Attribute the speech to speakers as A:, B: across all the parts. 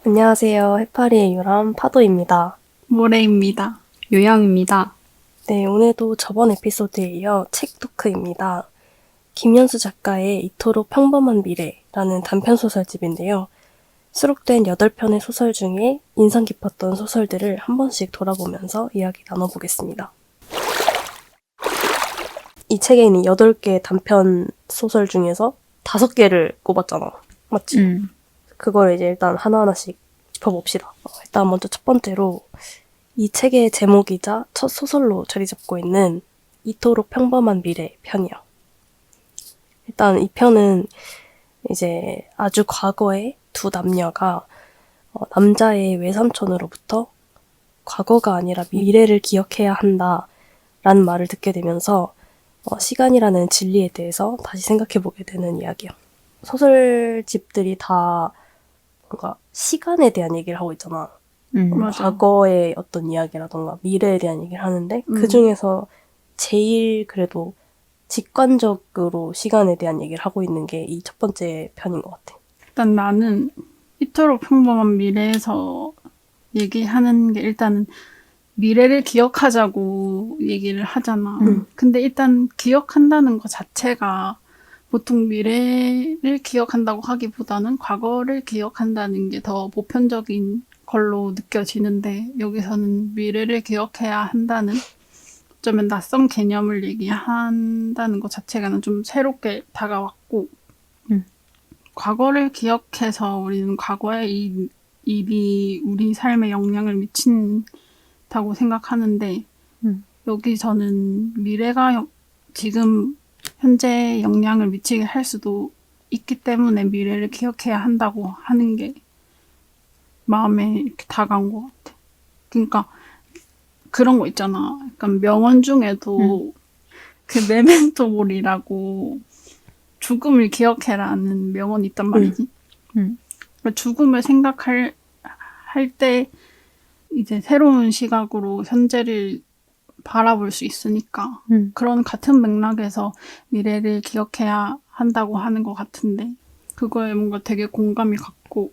A: 안녕하세요. 해파리의 유람 파도입니다.
B: 모레입니다.
C: 요양입니다.
A: 네, 오늘도 저번 에피소드에 이어 책 토크입니다. 김연수 작가의 이토록 평범한 미래라는 단편소설집인데요. 수록된 8편의 소설 중에 인상 깊었던 소설들을 한 번씩 돌아보면서 이야기 나눠보겠습니다. 이 책에 있는 8개의 단편 소설 중에서 5개를 꼽았잖아. 맞지? 그걸 이제 일단 하나하나씩 짚어봅시다. 일단 먼저 첫 번째로 이 책의 제목이자 첫 소설로 자리 잡고 있는 이토록 평범한 미래 편이야. 일단 이 편은 이제 아주 과거의 두 남녀가 남자의 외삼촌으로부터 과거가 아니라 미래를 기억해야 한다라는 말을 듣게 되면서 시간이라는 진리에 대해서 다시 생각해보게 되는 이야기야. 소설집들이 다 뭔가 시간에 대한 얘기를 하고 있잖아.
B: 맞아.
A: 과거의 어떤 이야기라던가 미래에 대한 얘기를 하는데 그 중에서 제일 그래도 직관적으로 시간에 대한 얘기를 하고 있는 게 이 첫 번째 편인 것 같아.
B: 일단 나는 이토록 평범한 미래에서 얘기하는 게 일단은 미래를 기억하자고 얘기를 하잖아. 근데 일단 기억한다는 것 자체가 보통 미래를 기억한다고 하기보다는 과거를 기억한다는 게 더 보편적인 걸로 느껴지는데 여기서는 미래를 기억해야 한다는 어쩌면 낯선 개념을 얘기한다는 것 자체가 난 좀 새롭게 다가왔고 과거를 기억해서 우리는 과거의 이 일이 우리 삶에 영향을 미친다고 생각하는데 여기서는 미래가 지금 현재 영향을 미치게 할 수도 있기 때문에 미래를 기억해야 한다고 하는 게 마음에 이렇게 다가온 것 같아. 그러니까 그런 거 있잖아. 약간 명언 중에도 그 메멘토 몰이라고 죽음을 기억해라는 명언이 있단 말이지. 그러니까 죽음을 생각할 때 이제 새로운 시각으로 현재를 바라볼 수 있으니까 그런 같은 맥락에서 미래를 기억해야 한다고 하는 것 같은데 그거에 뭔가 되게 공감이 갔고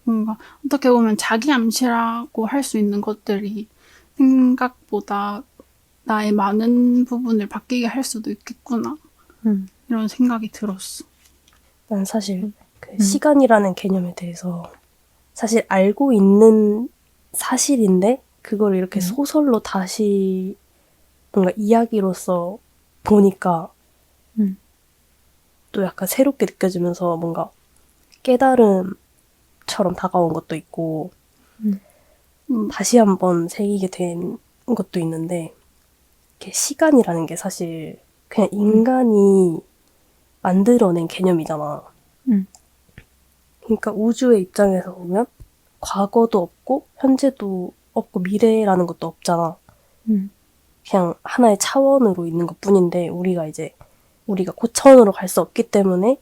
B: 뭔가 어떻게 보면 자기 암시라고 할 수 있는 것들이 생각보다 나의 많은 부분을 바뀌게 할 수도 있겠구나 이런 생각이 들었어.
A: 난 사실 그 시간이라는 개념에 대해서 사실 알고 있는 사실인데 그걸 이렇게 소설로 다시 뭔가 이야기로서 보니까 또 약간 새롭게 느껴지면서 뭔가 깨달음처럼 다가온 것도 있고 다시 한번 새기게 된 것도 있는데 이렇게 시간이라는 게 사실 그냥 인간이 만들어낸 개념이잖아. 그러니까 우주의 입장에서 보면 과거도 없고 현재도 없고 미래라는 것도 없잖아. 그냥 하나의 차원으로 있는 것뿐인데 우리가 고차원으로 갈 수 없기 때문에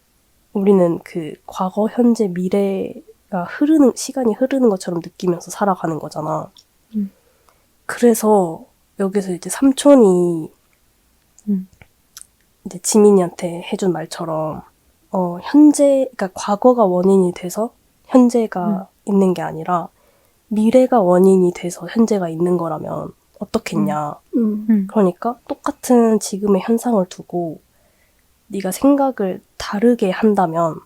A: 우리는 그 과거, 현재, 미래가 시간이 흐르는 것처럼 느끼면서 살아가는 거잖아. 그래서 여기서 이제 삼촌이 이제 지민이한테 해준 말처럼 그러니까 과거가 원인이 돼서 현재가 있는 게 아니라 미래가 원인이 돼서 현재가 있는 거라면 어떻겠냐. 그러니까 똑같은 지금의 현상을 두고 네가 생각을 다르게 한다면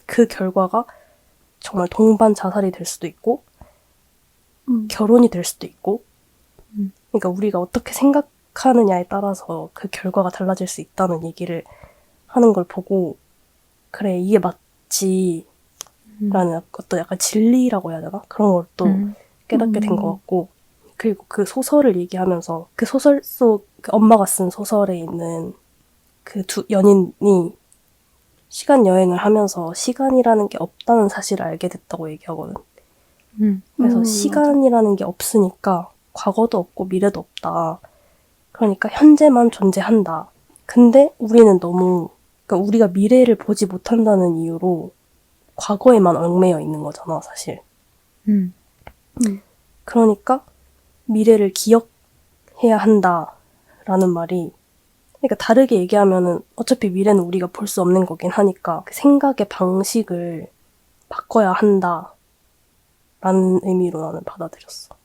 A: 그 결과가 정말 동반 자살이 될 수도 있고 결혼이 될 수도 있고 그러니까 우리가 어떻게 생각하느냐에 따라서 그 결과가 달라질 수 있다는 얘기를 하는 걸 보고 그래 이게 맞지 라는 어떤 약간 진리라고 해야 되나? 그런 걸 또 깨닫게 된 것 같고 그리고 그 소설을 얘기하면서 그 소설 속 그 엄마가 쓴 소설에 있는 그 두 연인이 시간 여행을 하면서 시간이라는 게 없다는 사실을 알게 됐다고 얘기하거든. 그래서 시간이라는 게 없으니까 과거도 없고 미래도 없다. 그러니까 현재만 존재한다. 근데 우리는 그러니까 우리가 미래를 보지 못한다는 이유로 과거에만 얽매여 있는 거잖아, 사실. 그러니까 미래를 기억해야 한다라는 말이 그러니까 다르게 얘기하면은 어차피 미래는 우리가 볼 수 없는 거긴 하니까 그 생각의 방식을 바꿔야 한다 라는 의미로 나는 받아들였어.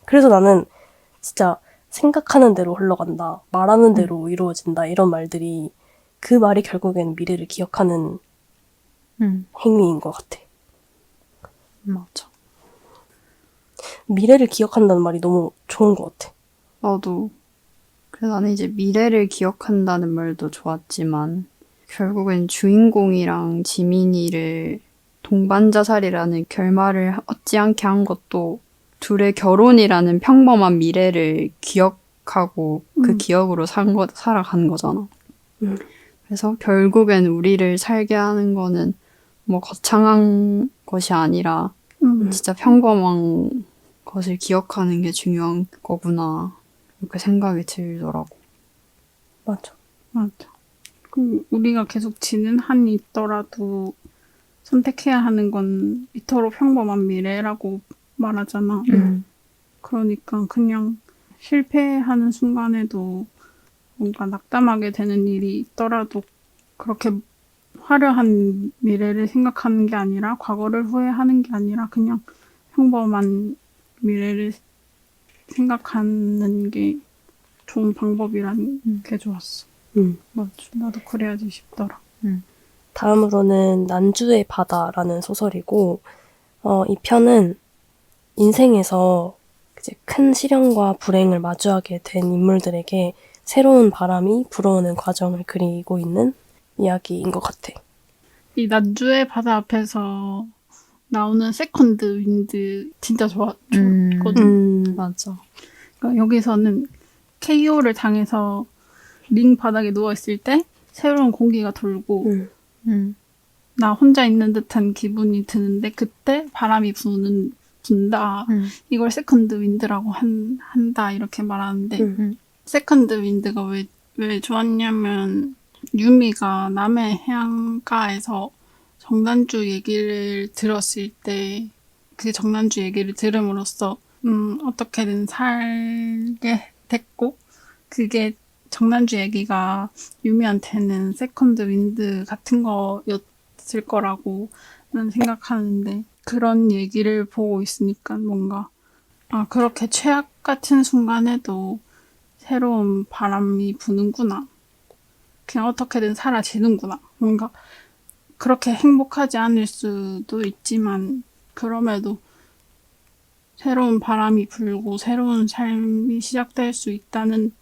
A: 그래서 나는 진짜 생각하는 대로 흘러간다, 말하는 대로 이루어진다 이런 말들이 그 말이 결국에는 미래를 기억하는 행위인 것 같아.
C: 맞아.
A: 미래를 기억한다는 말이 너무 좋은 것 같아.
C: 나도. 그래서 나는 이제 미래를 기억한다는 말도 좋았지만 결국엔 주인공이랑 지민이를 동반자살이라는 결말을 얻지 않게 한 것도 둘의 결혼이라는 평범한 미래를 기억하고 그 기억으로 살아간 거잖아. 그래서 결국엔 우리를 살게 하는 거는 뭐 거창한 것이 아니라 진짜 평범한 것을 기억하는 게 중요한 거구나. 이렇게 생각이 들더라고.
A: 맞아.
B: 맞아. 우리가 계속 지는 한이 있더라도 선택해야 하는 건 이토록 평범한 미래라고 말하잖아. 그러니까 그냥 실패하는 순간에도 뭔가 낙담하게 되는 일이 있더라도 그렇게 화려한 미래를 생각하는 게 아니라, 과거를 후회하는 게 아니라 그냥 평범한 미래를 생각하는 게 좋은 방법이라는 게 좋았어. 맞아. 나도 그래야지 싶더라.
A: 다음으로는 난주의 바다라는 소설이고, 이 편은 인생에서 이제 큰 시련과 불행을 마주하게 된 인물들에게 새로운 바람이 불어오는 과정을 그리고 있는 이야기인 것 같아.
B: 이 난주의 바다 앞에서 나오는 세컨드 윈드 진짜 좋거든.
C: 맞아.
B: 그러니까 여기서는 KO를 당해서 링 바닥에 누워있을 때 새로운 공기가 돌고 나 혼자 있는 듯한 기분이 드는데 그때 바람이 분다. 이걸 세컨드 윈드라고 한다 이렇게 말하는데 세컨드 윈드가 왜 좋았냐면 유미가 남해 해안가에서 정난주 얘기를 들었을 때 그 정난주 얘기를 들음으로써 어떻게든 살게 됐고, 그게 정난주 얘기가 유미한테는 세컨드 윈드 같은 거였을 거라고 난 생각하는데, 그런 얘기를 보고 있으니까 뭔가 그렇게 최악 같은 순간에도 새로운 바람이 부는구나. 그냥 어떻게든 사라지는구나. 뭔가 그렇게 행복하지 않을 수도 있지만 그럼에도 새로운 바람이 불고 새로운 삶이 시작될 수 있다는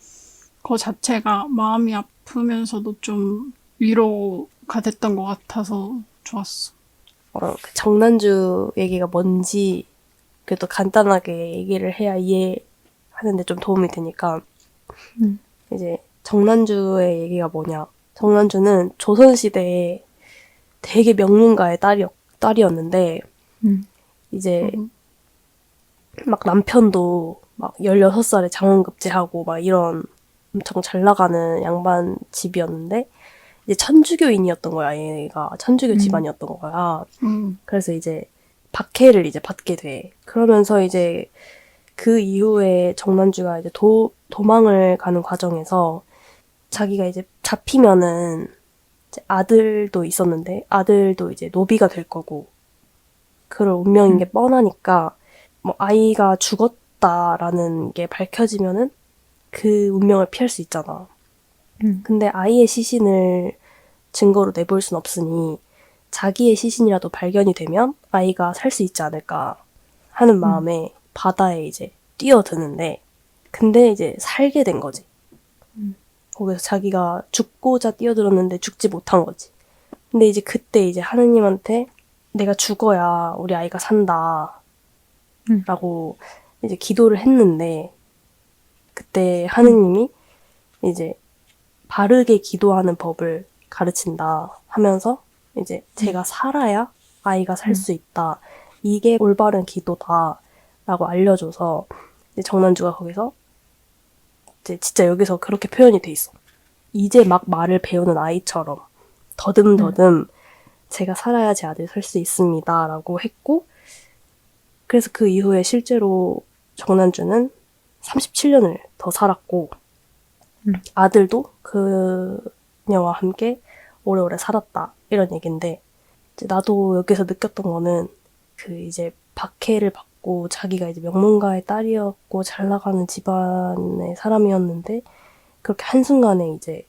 B: 거 자체가 마음이 아프면서도 좀 위로가 됐던 것 같아서 좋았어.
A: 그 정난주 얘기가 뭔지 그래도 간단하게 얘기를 해야 이해하는데 좀 도움이 되니까, 이제 정난주의 얘기가 뭐냐. 정난주는 조선시대에 되게 명문가의 딸이었는데, 이제 막 남편도 막 16살에 장원급제하고 막 이런 엄청 잘 나가는 양반 집이었는데, 이제 천주교인이었던 거야. 얘가 천주교 집안이었던 거야. 그래서 이제 박해를 이제 받게 돼. 그러면서 이제 그 이후에 정난주가 이제 도망을 가는 과정에서 자기가 이제 잡히면은 이제 아들도 있었는데 아들도 이제 노비가 될 거고 그럴 운명인 게 뻔하니까, 뭐 아이가 죽었다라는 게 밝혀지면은 그 운명을 피할 수 있잖아. 근데 아이의 시신을 증거로 내볼 순 없으니 자기의 시신이라도 발견이 되면 아이가 살 수 있지 않을까 하는 마음에 바다에 이제 뛰어드는데, 근데 이제 살게 된 거지. 거기서 자기가 죽고자 뛰어들었는데 죽지 못한 거지. 근데 이제 그때 이제 하느님한테 내가 죽어야 우리 아이가 산다 라고 이제 기도를 했는데, 그때 하느님이 이제 바르게 기도하는 법을 가르친다 하면서 이제 제가 살아야 아이가 살 수 있다, 이게 올바른 기도다 라고 알려줘서 이제 정난주가 거기서 이제 진짜 여기서 그렇게 표현이 돼 있어. 이제 막 말을 배우는 아이처럼 더듬더듬 제가 살아야 제 아들 살 수 있습니다 라고 했고, 그래서 그 이후에 실제로 정난주는 37년을 더 살았고 아들도 그녀와 함께 오래오래 살았다 이런 얘기인데, 이제 나도 여기서 느꼈던 거는 그 이제 박해를 받고 자기가 이제 명문가의 딸이었고 잘 나가는 집안의 사람이었는데 그렇게 한순간에 이제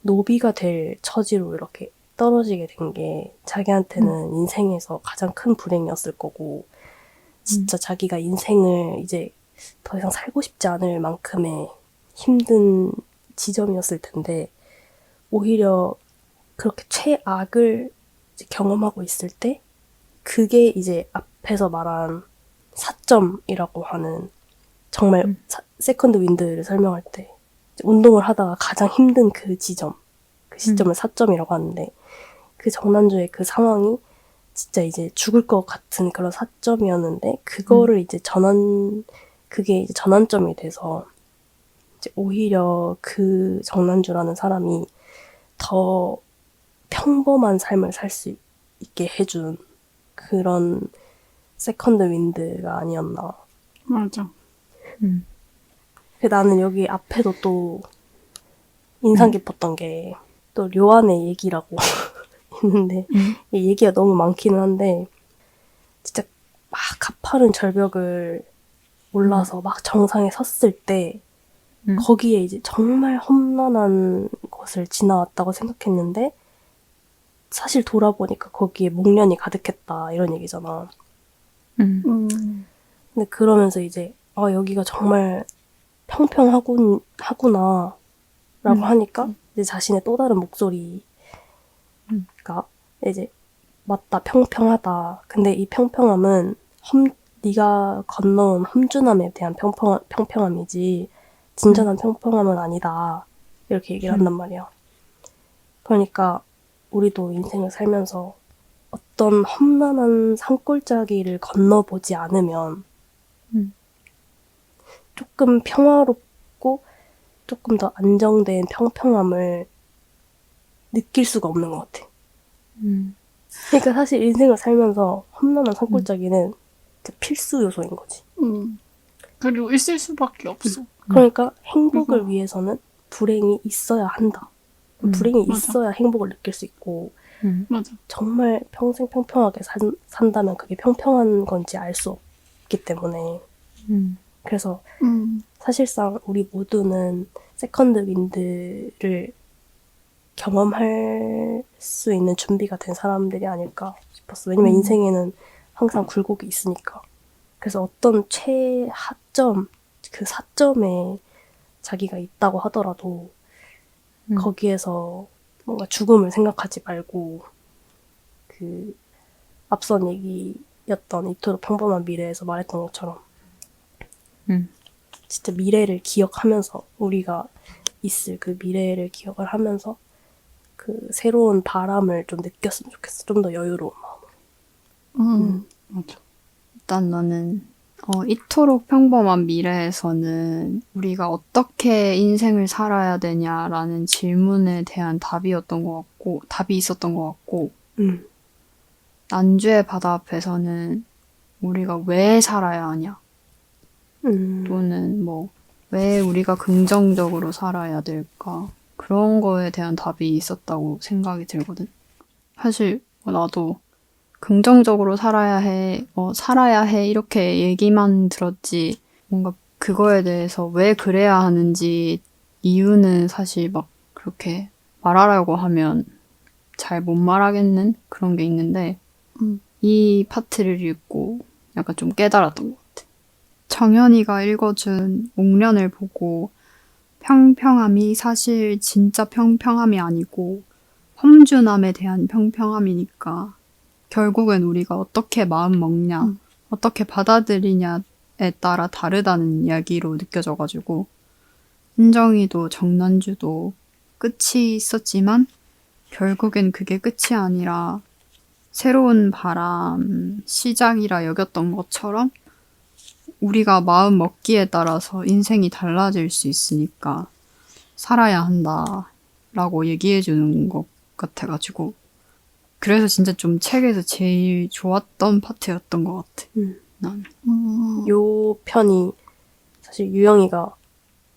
A: 노비가 될 처지로 이렇게 떨어지게 된 게 자기한테는 인생에서 가장 큰 불행이었을 거고 진짜 자기가 인생을 이제 더 이상 살고 싶지 않을 만큼의 힘든 지점이었을 텐데 오히려 그렇게 최악을 이제 경험하고 있을 때 그게 이제 앞에서 말한 사점이라고 하는 정말 세컨드 윈드를 설명할 때 이제 운동을 하다가 가장 힘든 그 지점, 그 시점을 사점이라고 하는데 그 정난주의 그 상황이 진짜 이제 죽을 것 같은 그런 사점이었는데 그거를 이제 그게 이제 전환점이 돼서 이제 오히려 그 정난주라는 사람이 더 평범한 삶을 살 수 있게 해준 그런 세컨드 윈드가 아니었나.
B: 맞아.
A: 나는 여기 앞에도 또 인상 깊었던 게 또 료안의 얘기라고 있는데 이 얘기가 너무 많기는 한데 진짜 막 가파른 절벽을 올라서 막 정상에 섰을 때 거기에 이제 정말 험난한 곳을 지나왔다고 생각했는데 사실 돌아보니까 거기에 목련이 가득했다 이런 얘기잖아. 근데 그러면서 이제 여기가 정말 평평하구나 라고 하니까 이제 자신의 또 다른 목소리가 이제 맞다 평평하다. 근데 이 평평함은 네가 건너온 험준함에 대한 평평함이지 진정한 평평함은 아니다. 이렇게 얘기를 한단 말이야. 그러니까 우리도 인생을 살면서 어떤 험난한 산골짜기를 건너보지 않으면 조금 평화롭고 조금 더 안정된 평평함을 느낄 수가 없는 것 같아. 그러니까 사실 인생을 살면서 험난한 산골짜기는 진짜 필수 요소인 거지.
B: 그리고 있을 수밖에 없어.
A: 그러니까 행복을 위해서는 불행이 있어야 한다. 불행이
B: 맞아.
A: 있어야 행복을 느낄 수 있고
B: 맞아.
A: 정말 평생 평평하게 산다면 그게 평평한 건지 알 수 없기 때문에 그래서 사실상 우리 모두는 세컨드 윈드를 경험할 수 있는 준비가 된 사람들이 아닐까 싶었어. 왜냐면 인생에는 항상 굴곡이 있으니까. 그래서 어떤 최하점, 그 사점에 자기가 있다고 하더라도 거기에서 뭔가 죽음을 생각하지 말고 그 앞선 얘기였던 이토록 평범한 미래에서 말했던 것처럼 진짜 미래를 기억하면서 우리가 있을 그 미래를 기억을 하면서 그 새로운 바람을 좀 느꼈으면 좋겠어. 좀 더 여유로운 마음으로.
B: 맞아.
C: 일단 나는 이토록 평범한 미래에서는 우리가 어떻게 인생을 살아야 되냐라는 질문에 대한 답이 있었던 것 같고 난주의 바다 앞에서는 우리가 왜 살아야 하냐 또는 왜 우리가 긍정적으로 살아야 될까 그런 거에 대한 답이 있었다고 생각이 들거든. 사실 나도 긍정적으로 살아야 해 이렇게 얘기만 들었지 뭔가 그거에 대해서 왜 그래야 하는지 이유는 사실 막 그렇게 말하라고 하면 잘 못 말하겠는 그런 게 있는데 이 파트를 읽고 약간 좀 깨달았던 것 같아. 정연이가 읽어준 목련을 보고 평평함이 사실 진짜 평평함이 아니고 험준함에 대한 평평함이니까 결국엔 우리가 어떻게 마음 먹냐, 어떻게 받아들이냐에 따라 다르다는 이야기로 느껴져가지고 은정이도 정난주도 끝이 있었지만 결국엔 그게 끝이 아니라 새로운 바람, 시작이라 여겼던 것처럼 우리가 마음 먹기에 따라서 인생이 달라질 수 있으니까 살아야 한다라고 얘기해주는 것 같아가지고 그래서 진짜 좀 책에서 제일 좋았던 파트였던 것 같아. 나는.
A: 요 편이 사실 유영이가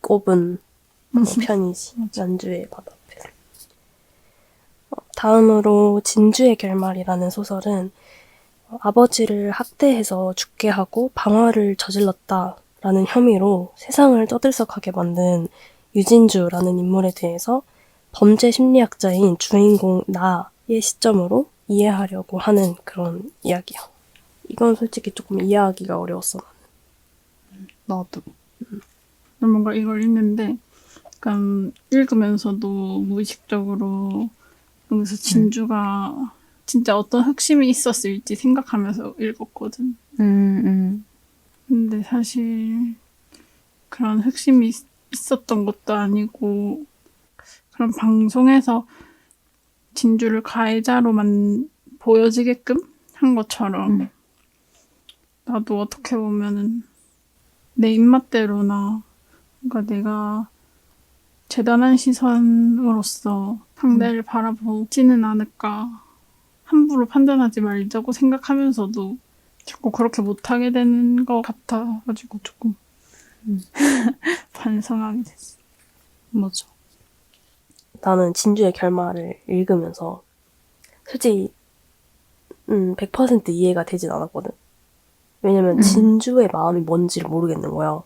A: 꼽은 편이지. 난주의 바다 앞에서. 다음으로 진주의 결말이라는 소설은 아버지를 학대해서 죽게 하고 방화를 저질렀다라는 혐의로 세상을 떠들썩하게 만든 유진주라는 인물에 대해서 범죄 심리학자인 주인공 나의 시점으로 이해하려고 하는 그런 이야기야. 이건 솔직히 조금 이해하기가 어려웠어.
C: 나도.
B: 뭔가 이걸 읽는데 약간 읽으면서도 무의식적으로 여기서 진주가 진짜 어떤 흑심이 있었을지 생각하면서 읽었거든. 근데 사실 그런 흑심이 있었던 것도 아니고 그런 방송에서 진주를 가해자로만 보여지게끔 한 것처럼 나도 어떻게 보면은 내 입맛대로나 그러니까 내가 재단한 시선으로서 상대를 바라보지는 않을까. 함부로 판단하지 말자고 생각하면서도 자꾸 그렇게 못하게 되는 것 같아가지고 조금 반성하게 됐어.
C: 맞아.
A: 나는 진주의 결말을 읽으면서 솔직히 100% 이해가 되진 않았거든. 왜냐면 진주의 마음이 뭔지를 모르겠는 거야.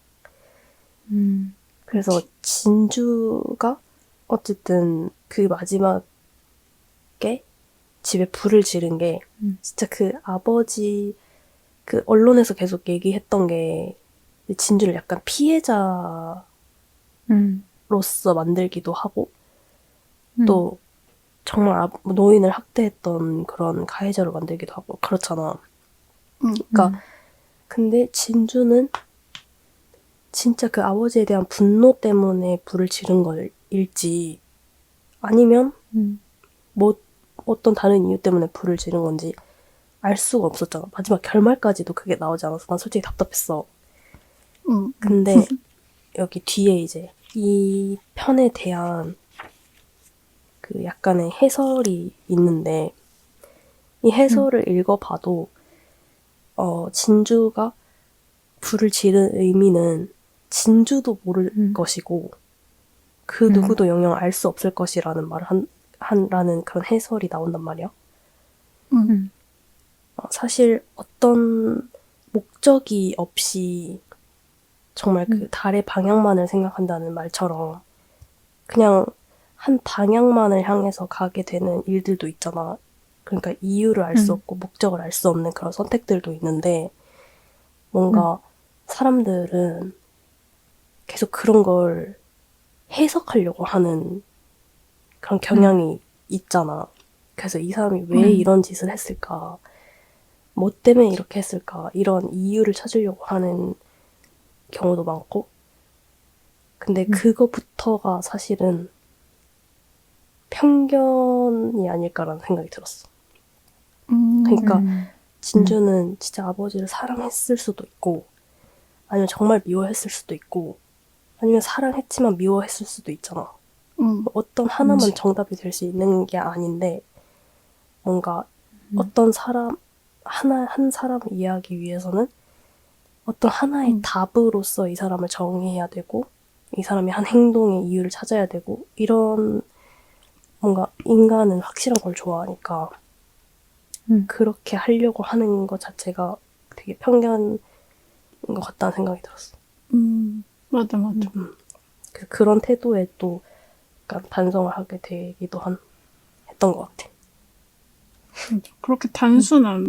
A: 그래서 진주가 어쨌든 그 마지막에 집에 불을 지른 게 진짜 그 아버지 그 언론에서 계속 얘기했던 게 진주를 약간 피해자로서 만들기도 하고 또 정말 노인을 학대했던 그런 가해자로 만들기도 하고 그렇잖아. 그러니까 근데 진주는 진짜 그 아버지에 대한 분노 때문에 불을 지른 걸일지 아니면 뭐 어떤 다른 이유 때문에 불을 지른 건지 알 수가 없었잖아. 마지막 결말까지도 그게 나오지 않아서 난 솔직히 답답했어. 근데 여기 뒤에 이제 이 편에 대한 그 약간의 해설이 있는데 이 해설을 읽어봐도 진주가 불을 지른 의미는 진주도 모를 것이고 그 누구도 영영 알 수 없을 것이라는 말을 라는 그런 해설이 나온단 말이야. 사실 어떤 목적이 없이 정말 그 달의 방향만을 생각한다는 말처럼 그냥 한 방향만을 향해서 가게 되는 일들도 있잖아. 그러니까 이유를 알 수 없고 목적을 알 수 없는 그런 선택들도 있는데 뭔가 사람들은 계속 그런 걸 해석하려고 하는 그런 경향이 있잖아. 그래서 이 사람이 왜 이런 짓을 했을까? 뭐 때문에 이렇게 했을까? 이런 이유를 찾으려고 하는 경우도 많고. 근데 그거부터가 사실은 편견이 아닐까라는 생각이 들었어. 그러니까 진주는 진짜 아버지를 사랑했을 수도 있고 아니면 정말 미워했을 수도 있고 아니면 사랑했지만 미워했을 수도 있잖아. 어떤 하나만 정답이 될 수 있는 게 아닌데 뭔가 어떤 사람 한 사람을 이해하기 위해서는 어떤 하나의 답으로서 이 사람을 정의해야 되고 이 사람이 한 행동의 이유를 찾아야 되고 이런 뭔가 인간은 확실한 걸 좋아하니까 그렇게 하려고 하는 것 자체가 되게 편견인 것 같다는 생각이 들었어.
B: 맞아.
A: 그런 태도에 또 약간 반성을 하게 되기도 했던 것 같아.
B: 맞아. 그렇게 단순한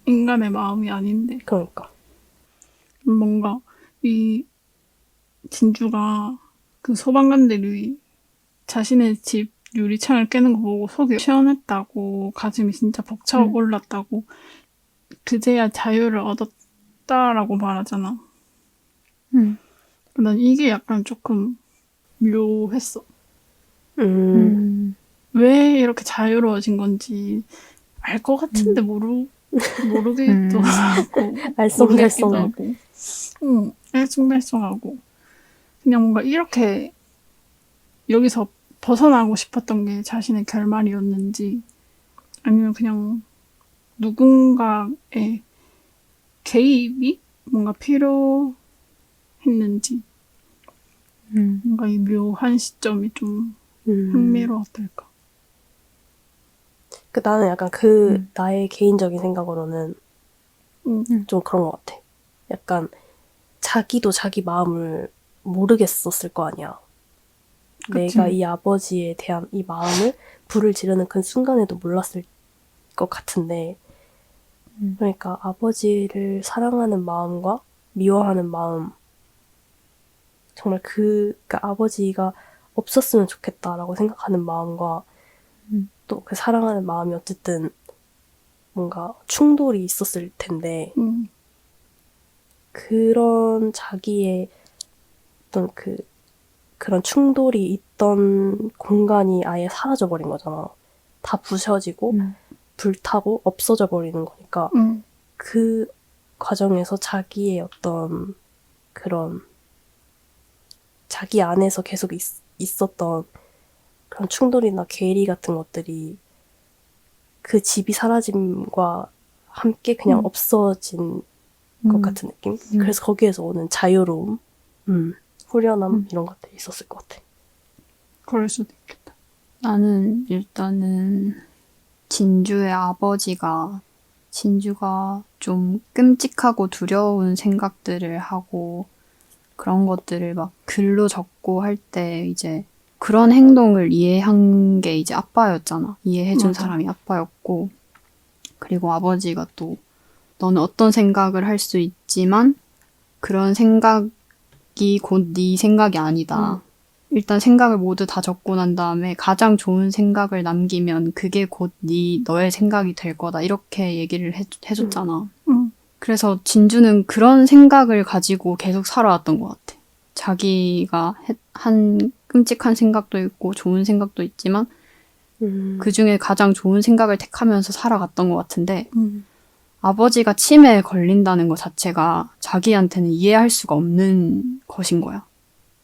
B: 인간의 마음이 아닌데
A: 그러니까.
B: 뭔가 이 진주가 그 소방관들이 자신의 집 유리창을 깨는 거 보고 속이 시원했다고 가슴이 진짜 벅차 올랐다고 그제야 자유를 얻었다라고 말하잖아. 난 이게 약간 조금 묘했어. 왜 이렇게 자유로워진 건지 알 것 같은데 모르기도 하고
A: 알쏭달쏭.
B: 모르겠기도 하고 알쏭달쏭하고 그냥 뭔가 이렇게 여기서 벗어나고 싶었던 게 자신의 결말이었는지 아니면 그냥 누군가의 개입이 뭔가 필요했는지 뭔가 이 묘한 시점이 좀 흥미로웠달까.
A: 나는 약간 나의 개인적인 생각으로는 좀 그런 것 같아. 약간 자기도 자기 마음을 모르겠었을 거 아니야.
B: 그치.
A: 내가 이 아버지에 대한 이 마음을 불을 지르는 그 순간에도 몰랐을 것 같은데, 그러니까 아버지를 사랑하는 마음과 미워하는 마음, 정말 그러니까 아버지가 없었으면 좋겠다라고 생각하는 마음과 또 그 사랑하는 마음이 어쨌든 뭔가 충돌이 있었을 텐데, 그런 자기의 어떤 그런 충돌이 있던 공간이 아예 사라져버린 거잖아. 다 부셔지고, 불타고 없어져 버리는 거니까, 그 과정에서 자기의 어떤 그런, 자기 안에서 계속 있었던 그런 충돌이나 괴리 같은 것들이 그 집이 사라짐과 함께 그냥 없어진 것 같은 느낌? 그래서 거기에서 오는 자유로움, 후련함 이런 것들이 있었을 것 같아.
B: 그럴 수도 있겠다.
C: 나는 일단은 진주가 좀 끔찍하고 두려운 생각들을 하고 그런 것들을 막 글로 적고 할 때 이제 그런 행동을 이해한 게 이제 아빠였잖아. 이해해준
B: 맞아.
C: 사람이 아빠였고 그리고 아버지가 또 너는 어떤 생각을 할 수 있지만 그런 생각이 곧 네 생각이 아니다. 일단 생각을 모두 다 적고 난 다음에 가장 좋은 생각을 남기면 그게 곧 너의 생각이 될 거다. 이렇게 얘기를 해줬잖아. 그래서 진주는 그런 생각을 가지고 계속 살아왔던 것 같아. 자기가 한 끔찍한 생각도 있고 좋은 생각도 있지만 그 중에 가장 좋은 생각을 택하면서 살아갔던 것 같은데 아버지가 치매에 걸린다는 것 자체가 자기한테는 이해할 수가 없는 것인 거야.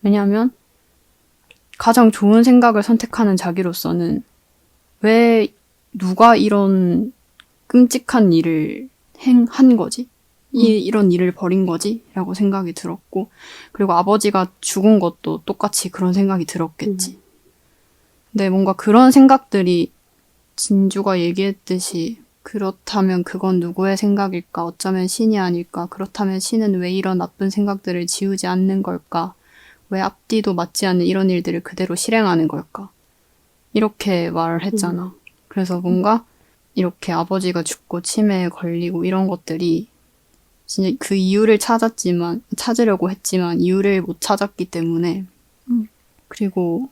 C: 왜냐하면 가장 좋은 생각을 선택하는 자기로서는 왜 누가 이런 끔찍한 일을 한 거지? 이런 일을 벌인 거지? 라고 생각이 들었고 그리고 아버지가 죽은 것도 똑같이 그런 생각이 들었겠지. 근데 뭔가 그런 생각들이 진주가 얘기했듯이 그렇다면 그건 누구의 생각일까? 어쩌면 신이 아닐까? 그렇다면 신은 왜 이런 나쁜 생각들을 지우지 않는 걸까? 왜 앞뒤도 맞지 않는 이런 일들을 그대로 실행하는 걸까? 이렇게 말을 했잖아. 그래서 뭔가 이렇게 아버지가 죽고 치매에 걸리고 이런 것들이 진짜 그 이유를 찾으려고 했지만 이유를 못 찾았기 때문에 그리고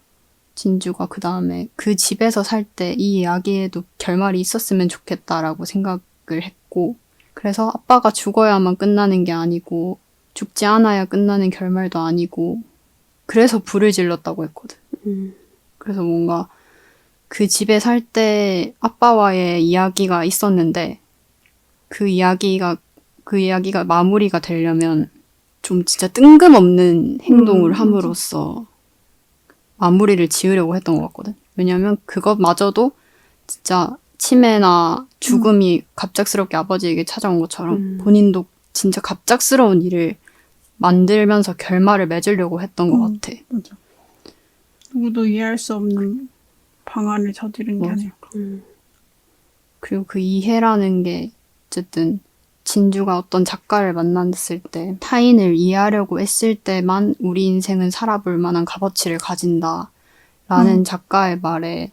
C: 진주가 그 다음에 그 집에서 살 때 이 이야기에도 결말이 있었으면 좋겠다라고 생각을 했고 그래서 아빠가 죽어야만 끝나는 게 아니고 죽지 않아야 끝나는 결말도 아니고 그래서 불을 질렀다고 했거든. 그래서 뭔가 그 집에 살 때 아빠와의 이야기가 있었는데 그 이야기가 마무리가 되려면 좀 진짜 뜬금없는 행동을 함으로써 마무리를 지으려고 했던 것 같거든. 왜냐면 그것마저도 진짜 치매나 죽음이 갑작스럽게 아버지에게 찾아온 것처럼 본인도 진짜 갑작스러운 일을 만들면서 결말을 맺으려고 했던 것 같아.
B: 맞아. 누구도 이해할 수 없는 방안을 저지른 게 아닐까.
C: 그리고 그 이해라는 게 어쨌든 진주가 어떤 작가를 만났을 때 타인을 이해하려고 애쓸 때만 우리 인생은 살아볼 만한 값어치를 가진다라는 작가의 말에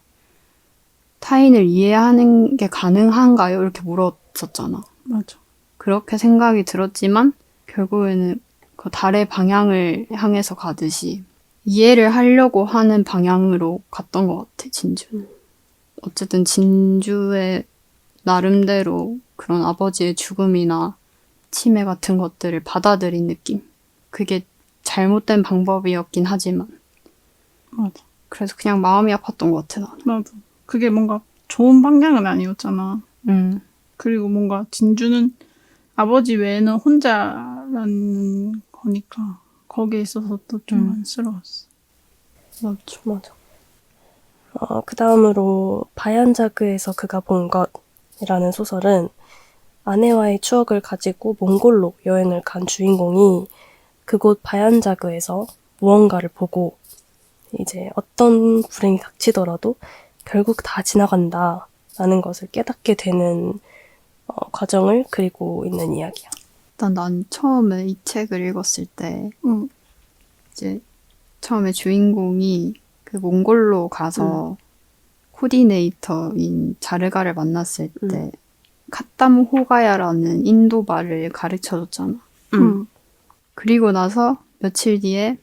C: 타인을 이해하는 게 가능한가요? 이렇게 물었었잖아.
B: 맞아.
C: 그렇게 생각이 들었지만 결국에는 그 달의 방향을 향해서 가듯이 이해를 하려고 하는 방향으로 갔던 것 같아, 진주는. 어쨌든 진주의 나름대로 그런 아버지의 죽음이나 치매 같은 것들을 받아들인 느낌. 그게 잘못된 방법이었긴 하지만.
B: 맞아.
C: 그래서 그냥 마음이 아팠던 것 같아, 나는.
B: 나도. 그게 뭔가 좋은 방향은 아니었잖아. 그리고 뭔가 진주는 아버지 외에는 혼자라는 거니까 거기에 있어서 또 좀 안쓰러웠어.
A: 맞아. 그 다음으로 바얀자그에서 그가 본 것이라는 소설은 아내와의 추억을 가지고 몽골로 여행을 간 주인공이 그곳 바얀자그에서 무언가를 보고 이제 어떤 불행이 닥치더라도 결국 다 지나간다. 라는 것을 깨닫게 되는 과정을 그리고 있는 이야기야.
C: 일단 난 처음에 이 책을 읽었을 때
B: 응.
C: 이제 처음에 주인공이 그 몽골로 가서 코디네이터인 자르가를 만났을 때 카탐 호가야라는 인도 말을 가르쳐줬잖아.
B: 응.
C: 그리고 나서 며칠 뒤에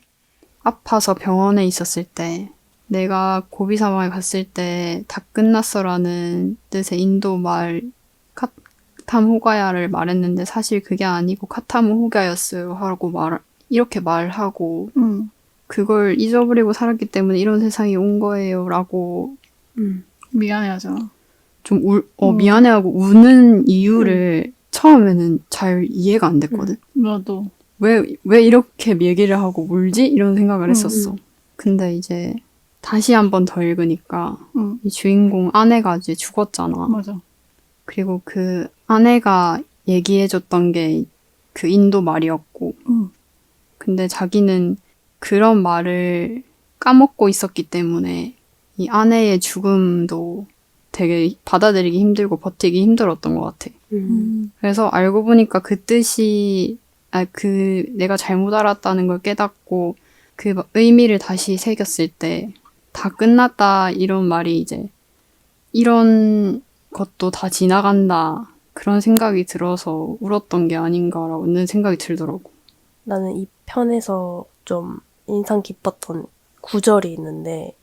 C: 아파서 병원에 있었을 때 내가 고비 사막에 갔을 때 다 끝났어라는 뜻의 인도 말 카탐 호가야를 말했는데 사실 그게 아니고 카탐 호가였어요 하고 이렇게 말하고
B: 응.
C: 그걸 잊어버리고 살았기 때문에 이런 세상이 온 거예요 라고
B: 미안해하잖아.
C: 좀 미안해하고 우는 이유를 처음에는 잘 이해가 안 됐거든.
B: 나도.
C: 왜 이렇게 얘기를 하고 울지? 이런 생각을 했었어. 근데 이제 다시 한 번 더 읽으니까
B: 응.
C: 이 주인공 아내가 이제 죽었잖아.
B: 맞아.
C: 그리고 그 아내가 얘기해줬던 게 그 인도 말이었고
B: 응.
C: 근데 자기는 그런 말을 까먹고 있었기 때문에 이 아내의 죽음도 되게 받아들이기 힘들고 버티기 힘들었던 것 같아. 그래서 알고 보니까 그 뜻이 내가 잘못 알았다는 걸 깨닫고 그 의미를 다시 새겼을 때 다 끝났다 이런 말이 이제 이런 것도 다 지나간다 그런 생각이 들어서 울었던 게 아닌가라는 생각이 들더라고.
A: 나는 이 편에서 좀 인상 깊었던 구절이 있는데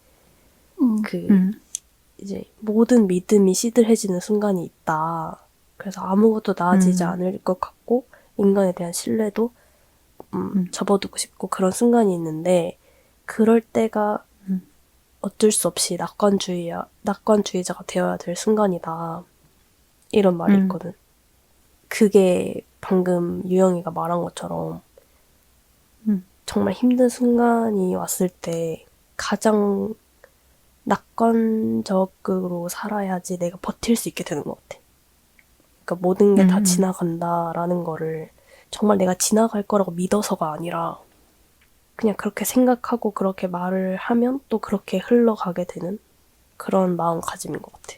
A: 이제 모든 믿음이 시들해지는 순간이 있다. 그래서 아무것도 나아지지 않을 것 같고 인간에 대한 신뢰도 접어두고 싶고 그런 순간이 있는데 그럴 때가 어쩔 수 없이 낙관주의자가 되어야 될 순간이다. 이런 말이 있거든. 그게 방금 유영이가 말한 것처럼 정말 힘든 순간이 왔을 때 가장 낙관적으로 살아야지 내가 버틸 수 있게 되는 것 같아. 그러니까 모든 게 다 지나간다라는 거를 정말 내가 지나갈 거라고 믿어서가 아니라 그냥 그렇게 생각하고 그렇게 말을 하면 또 그렇게 흘러가게 되는 그런 마음가짐인 것 같아.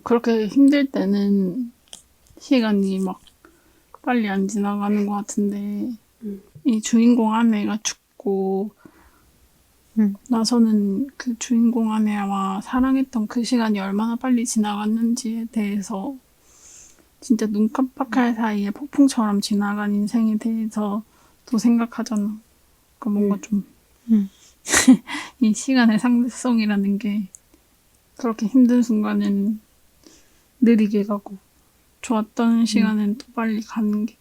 B: 그렇게 힘들 때는 시간이 막 빨리 안 지나가는 것 같은데 이 주인공 아내가 죽고 나서는 그 주인공 아내와 사랑했던 그 시간이 얼마나 빨리 지나갔는지에 대해서 진짜 눈 깜빡할 사이에 폭풍처럼 지나간 인생에 대해서 또 생각하잖아. 그러니까 뭔가 좀 이 시간의 상대성이라는 게 그렇게 힘든 순간엔 느리게 가고 좋았던 시간엔 또 빨리 가는 게.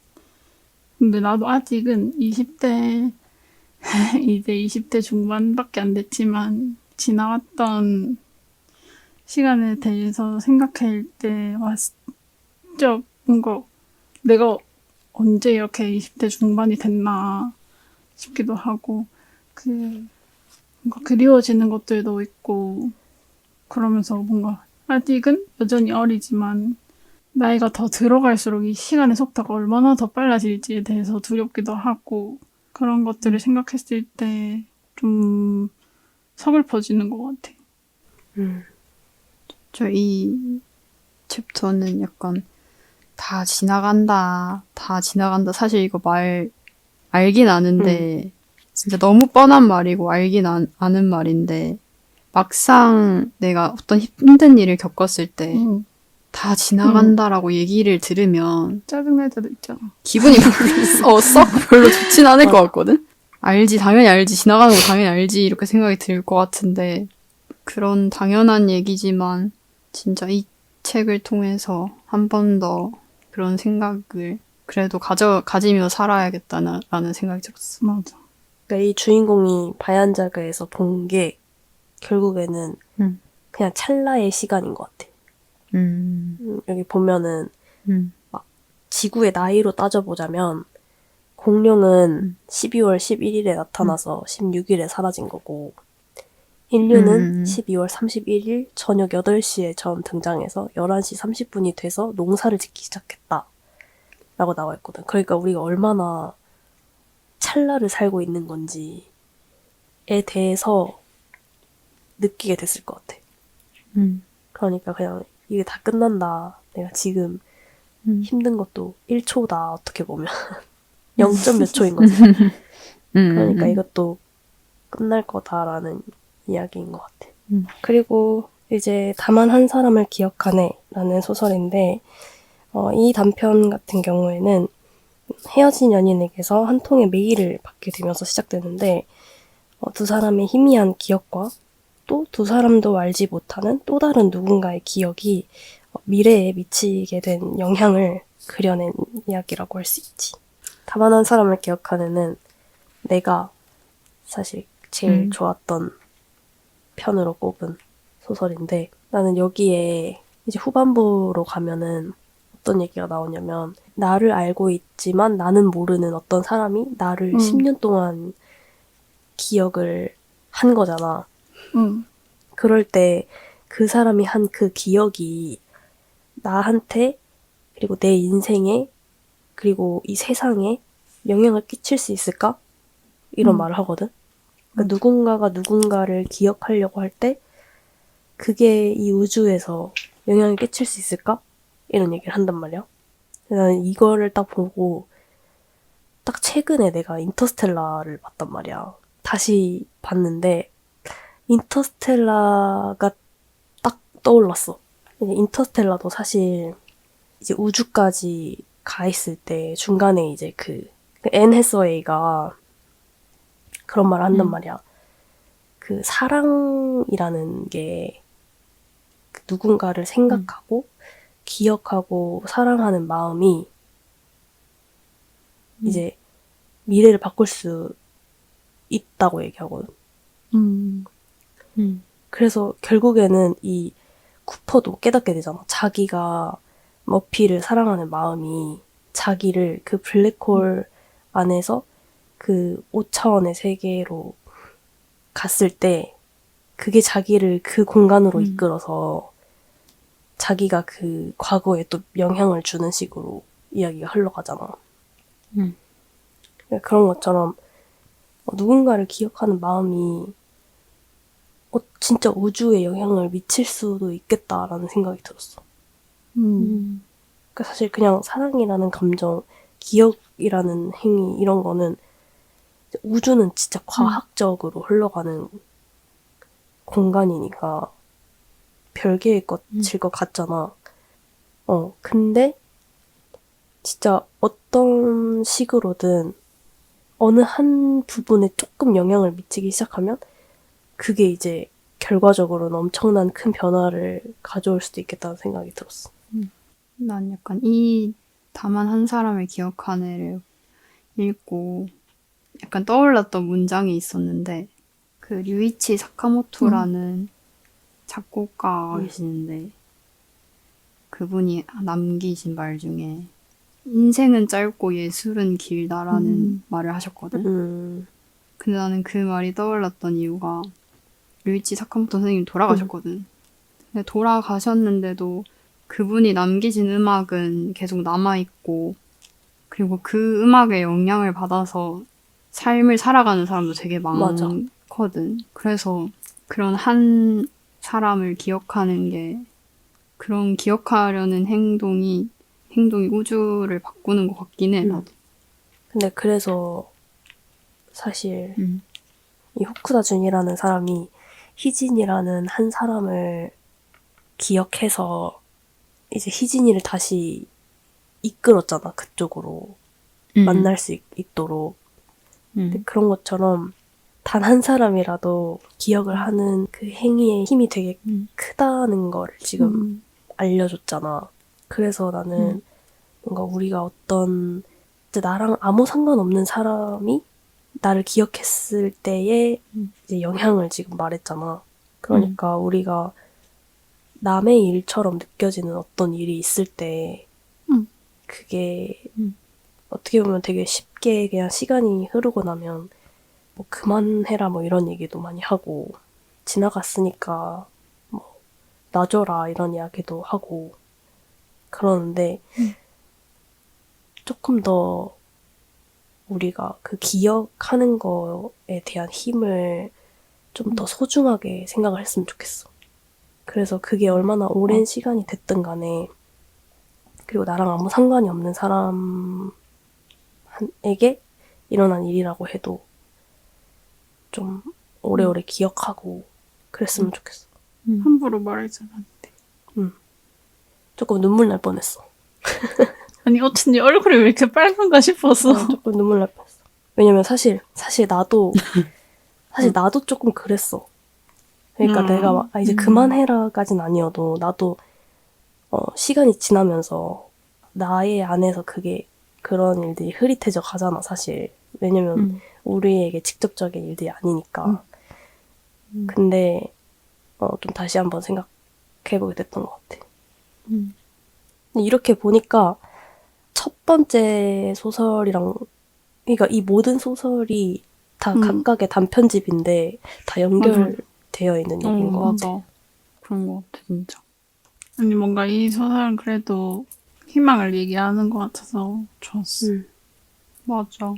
B: 근데 나도 아직은 20대 이제 20대 중반밖에 안 됐지만 지나왔던 시간에 대해서 생각할 때 진짜 뭔가 내가 언제 이렇게 20대 중반이 됐나 싶기도 하고 뭔가 그리워지는 것들도 있고 그러면서 뭔가 아직은 여전히 어리지만 나이가 더 들어갈수록 이 시간의 속도가 얼마나 더 빨라질지에 대해서 두렵기도 하고 그런 것들을 생각했을 때 좀 서글퍼지는 것 같아.
C: 이 챕터는 약간 다 지나간다. 사실 이거 알긴 아는데 진짜 너무 뻔한 말이고 알긴 아는 말인데 막상 내가 어떤 힘든 일을 겪었을 때 다 지나간다라고 얘기를 들으면
B: 짜증날 때도 있잖아.
C: 기분이 썩 별로 좋진 않을 것 같거든? 당연히 알지. 지나가는 거 당연히 알지. 이렇게 생각이 들 것 같은데 그런 당연한 얘기지만 진짜 이 책을 통해서 한 번 더 그런 생각을 그래도 가지며 살아야겠다라는 생각이 들었어.
B: 맞아.
A: 그러니까 이 주인공이 바얀자그에서 본 게 결국에는 그냥 찰나의 시간인 것 같아. 여기 보면은 막 지구의 나이로 따져보자면 공룡은 12월 11일에 나타나서 16일에 사라진 거고 인류는 12월 31일 저녁 8시에 처음 등장해서 11시 30분이 돼서 농사를 짓기 시작했다 라고 나와 있거든. 그러니까 우리가 얼마나 찰나를 살고 있는 건지에 대해서 느끼게 됐을 것 같아. 그러니까 그냥 이게 다 끝난다. 내가 지금 힘든 것도 1초다. 어떻게 보면 0점 몇 초인 거지. 그러니까 이것도 끝날 거다라는 이야기인 것 같아. 그리고 이제 다만 한 사람을 기억하네라는 소설인데 이 단편 같은 경우에는 헤어진 연인에게서 한 통의 메일을 받게 되면서 시작되는데 두 사람의 희미한 기억과 또 두 사람도 알지 못하는 또 다른 누군가의 기억이 미래에 미치게 된 영향을 그려낸 이야기라고 할 수 있지. 다만 한 사람을 기억하는은 내가 사실 제일 좋았던 편으로 꼽은 소설인데 나는 여기에 이제 후반부로 가면은 어떤 얘기가 나오냐면 나를 알고 있지만 나는 모르는 어떤 사람이 나를 10년 동안 기억을 한 거잖아. 그럴 때 그 사람이 한 그 기억이 나한테 그리고 내 인생에 그리고 이 세상에 영향을 끼칠 수 있을까? 이런 말을 하거든. 그러니까 누군가가 누군가를 기억하려고 할 때 그게 이 우주에서 영향을 끼칠 수 있을까? 이런 얘기를 한단 말이야. 나는 이거를 딱 보고 딱 최근에 내가 인터스텔라를 봤단 말이야. 다시 봤는데 인터스텔라가 딱 떠올랐어. 이제 인터스텔라도 사실 이제 우주까지 가 있을 때 중간에 이제 앤 해서웨이가 그런 말을 한단 말이야. 그 사랑이라는 게 누군가를 생각하고 기억하고 사랑하는 마음이 이제 미래를 바꿀 수 있다고 얘기하거든. 그래서 결국에는 이 쿠퍼도 깨닫게 되잖아. 자기가 머피를 사랑하는 마음이 자기를 그 블랙홀 안에서 그 5차원의 세계로 갔을 때 그게 자기를 그 공간으로 이끌어서 자기가 그 과거에 또 영향을 주는 식으로 이야기가 흘러가잖아. 그러니까 그런 것처럼 누군가를 기억하는 마음이 진짜 우주에 영향을 미칠 수도 있겠다라는 생각이 들었어. 그러니까 사실 그냥 사랑이라는 감정, 기억이라는 행위 이런 거는 우주는 진짜 과학적으로 흘러가는 공간이니까 별개의 것일 것 같잖아. 근데 진짜 어떤 식으로든 어느 한 부분에 조금 영향을 미치기 시작하면 그게 이제 결과적으로는 엄청난 큰 변화를 가져올 수도 있겠다는 생각이 들었어.
C: 난 약간 이 다만 한 사람을 기억하네를 읽고 약간 떠올랐던 문장이 있었는데 그 류이치 사카모토라는 작곡가가 계시는데 그분이 남기신 말 중에 인생은 짧고 예술은 길다라는 말을 하셨거든. 근데 나는 그 말이 떠올랐던 이유가 류이치 사카모토 선생님이 돌아가셨거든. 근데 돌아가셨는데도 그분이 남기신 음악은 계속 남아있고 그리고 그 음악에 영향을 받아서 삶을 살아가는 사람도 되게 많거든. 그래서 그런 한 사람을 기억하는 게 그런 기억하려는 행동이 우주를 바꾸는 것 같긴 해. 나도.
A: 근데 그래서 사실 이 후쿠다 준이라는 사람이 희진이라는 한 사람을 기억해서 이제 희진이를 다시 이끌었잖아. 그쪽으로 만날 수 있도록. 근데 그런 것처럼 단 한 사람이라도 기억을 하는 그 행위의 힘이 되게 크다는 걸 지금 알려줬잖아. 그래서 나는 뭔가 우리가 어떤 나랑 아무 상관없는 사람이 나를 기억했을 때의 이제 영향을 지금 말했잖아. 그러니까 우리가 남의 일처럼 느껴지는 어떤 일이 있을 때 그게 어떻게 보면 되게 쉽게 그냥 시간이 흐르고 나면 뭐 그만해라 뭐 이런 얘기도 많이 하고 지나갔으니까 뭐 놔줘라 이런 이야기도 하고 그러는데 조금 더 우리가 그 기억하는 거에 대한 힘을 좀 더 소중하게 생각을 했으면 좋겠어. 그래서 그게 얼마나 오랜 시간이 됐든 간에, 그리고 나랑 아무 상관이 없는 사람에게 일어난 일이라고 해도 좀 오래오래 기억하고 그랬으면 좋겠어.
B: 함부로 말하지 않았는데.
A: 조금 눈물 날 뻔했어.
B: 아니 어쩐지 얼굴이 왜 이렇게 빨간가 싶어서.
A: 조금 눈물 날 뻔했어. 왜냐면 사실 나도 조금 그랬어. 그러니까 내가 막 이제 그만해라까진 아니어도 나도 시간이 지나면서 나의 안에서 그런 일들이 흐릿해져 가잖아, 사실. 왜냐면 우리에게 직접적인 일들이 아니니까. 근데 좀 다시 한번 생각해보게 됐던 것 같아. 근데 이렇게 보니까 첫 번째 소설이랑, 그러니까 이 모든 소설이 다 각각의 단편집인데 다 연결되어 있는 얘기인 것 같아.
C: 맞아. 그런 것 같아, 진짜.
B: 아니 뭔가 이 소설은 그래도 희망을 얘기하는 것 같아서 좋았어.
C: 맞아.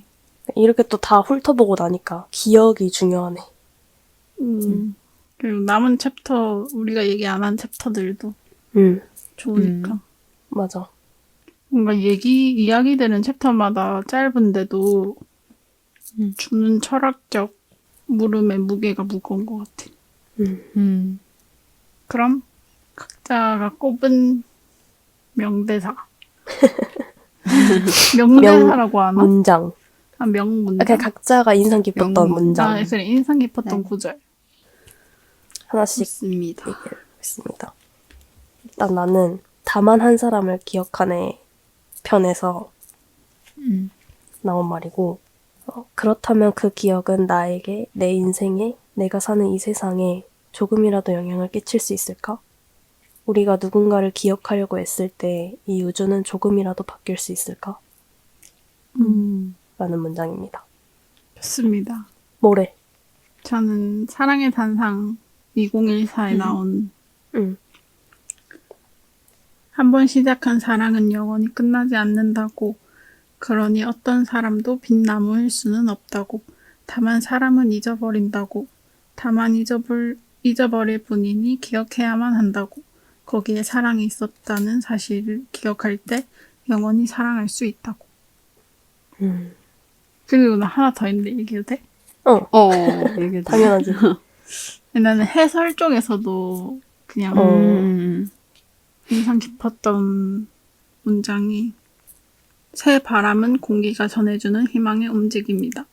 A: 이렇게 또 다 훑어보고 나니까 기억이 중요하네.
B: 그리고 남은 챕터 우리가 얘기 안 한 챕터들도 좋으니까.
A: 맞아.
B: 뭔가 이야기되는 챕터마다 짧은데도 주는 철학적 물음의 무게가 무거운 것 같아. 그럼 각자가 꼽은 명대사. 명대사라고 하나?
A: 문장.
B: 명문장.
A: 그냥 각자가 인상 깊었던
C: 명문.
A: 문장.
B: 그래, 인상 깊었던
C: 네.
B: 구절.
A: 하나씩
C: 좋습니다.
A: 얘기를 했습니다. 일단 나는 다만 한 사람을 기억하네 편에서 나온 말이고, 그렇다면 그 기억은 나에게, 내 인생에, 내가 사는 이 세상에 조금이라도 영향을 끼칠 수 있을까? 우리가 누군가를 기억하려고 애쓸 때 이 우주는 조금이라도 바뀔 수 있을까? 라는 문장입니다.
B: 좋습니다.
A: 뭐래?
B: 저는 사랑의 단상 2014에 나온 한 번 시작한 사랑은 영원히 끝나지 않는다고. 그러니 어떤 사람도 빈나무일 수는 없다고. 다만 사람은 잊어버린다고. 다만 잊어버릴 뿐이니 기억해야만 한다고. 거기에 사랑이 있었다는 사실을 기억할 때 영원히 사랑할 수 있다고. 그리고 나 하나 더 있는데 얘기해도 돼?
C: 얘기해.
A: 당연하지.
B: 나는 해설 쪽에서도 그냥 인상 깊었던 문장이 새 바람은 공기가 전해주는 희망의 움직임이다.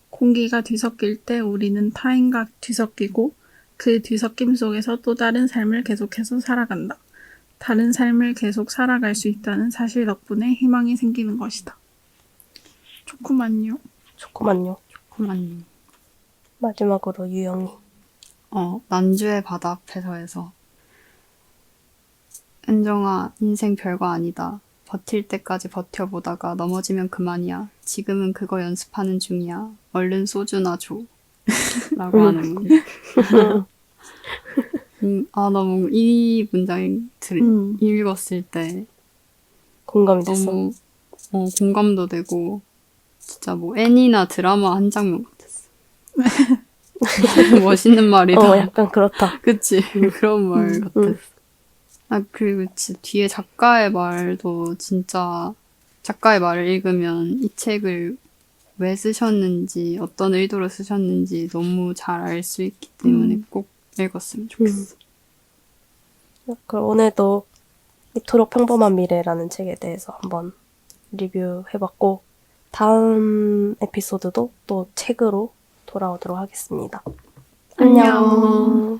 B: 공기가 뒤섞일 때 우리는 타인과 뒤섞이고 그 뒤섞임 속에서 또 다른 삶을 계속해서 살아간다. 다른 삶을 계속 살아갈 수 있다는 사실 덕분에 희망이 생기는 것이다. 좋구만요.
A: 좋구만요.
C: 그만.
A: 마지막으로 유영이.
C: 난주의 바다 앞에서에서 은정아, 인생 별거 아니다. 버틸 때까지 버텨보다가 넘어지면 그만이야. 지금은 그거 연습하는 중이야. 얼른 소주나 줘. 라고 하는 문장. 너무 이 문장 읽었을 때
A: 공감이 됐어.
C: 너무 공감도 되고 진짜 뭐 애니나 드라마 한 장면 같았어. 멋있는 말이다.
A: 약간 그렇다.
C: 그치? 그런 말 같았어. 그리고 진짜 뒤에 작가의 말도 진짜 작가의 말을 읽으면 이 책을 왜 쓰셨는지 어떤 의도로 쓰셨는지 너무 잘 알 수 있기 때문에 꼭 읽었으면 좋겠어.
A: 그럼 오늘도 이토록 평범한 미래라는 책에 대해서 한번 리뷰해봤고, 다음 에피소드도 또 책으로 돌아오도록 하겠습니다. 안녕.